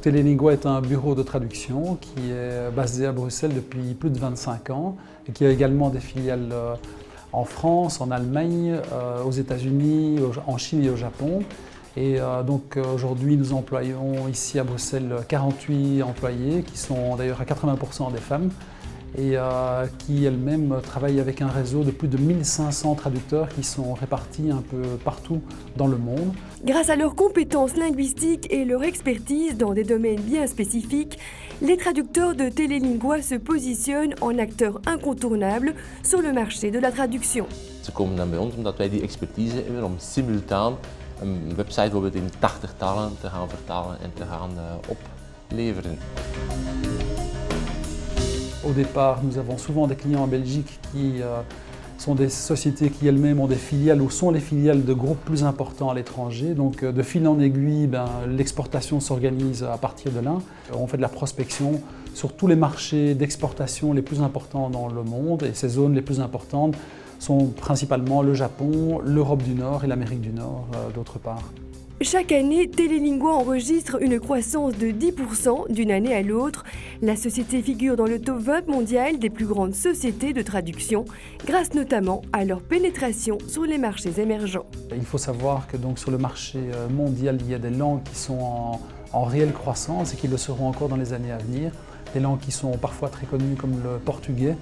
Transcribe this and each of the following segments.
Telelingua est un bureau de traduction qui est basé à Bruxelles depuis plus de 25 ans et qui a également des filiales en France, en Allemagne, aux États-Unis, en Chine et au Japon. Et donc aujourd'hui, nous employons ici à Bruxelles 48 employés qui sont d'ailleurs à 80% des femmes et qui elles-mêmes travaillent avec un réseau de plus de 1500 traducteurs qui sont répartis un peu partout dans le monde. Grâce à leurs compétences linguistiques et leur expertise dans des domaines bien spécifiques, les traducteurs de Telelingua se positionnent en acteurs incontournables sur le marché de la traduction. Ze komen dan bij ons omdat wij die expertise hebben om simultaan een website bijvoorbeeld in 80 talen te gaan vertalen en te gaan opleveren. Au départ, nous avons souvent des clients en Belgique qui sont des sociétés qui elles-mêmes ont des filiales ou sont les filiales de groupes plus importants à l'étranger. Donc de fil en aiguille, l'exportation s'organise à partir de là. On fait de la prospection sur tous les marchés d'exportation les plus importants dans le monde et ces zones les plus importantes sont principalement le Japon, l'Europe du Nord et l'Amérique du Nord d'autre part. Chaque année, Telelingua enregistre une croissance de 10% d'une année à l'autre. La société figure dans le top 20 mondial des plus grandes sociétés de traduction, grâce notamment à leur pénétration sur les marchés émergents. Il faut savoir que donc, sur le marché mondial, il y a des langues qui sont en réelle croissance et qui le seront encore dans les années à venir. Des langues qui sont parfois très connues comme le portugais.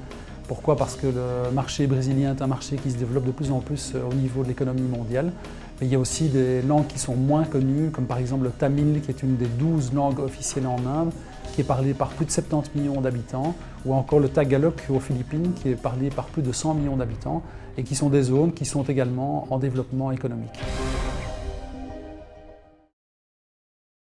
Pourquoi? Parce que le marché brésilien est un marché qui se développe de plus en plus au niveau de l'économie mondiale. Mais il y a aussi des langues qui sont moins connues, comme par exemple le tamil, qui est une des 12 langues officielles en Inde, qui est parlée par plus de 70 millions d'habitants, ou encore le tagalog aux Philippines, qui est parlé par plus de 100 millions d'habitants, et qui sont des zones qui sont également en développement économique.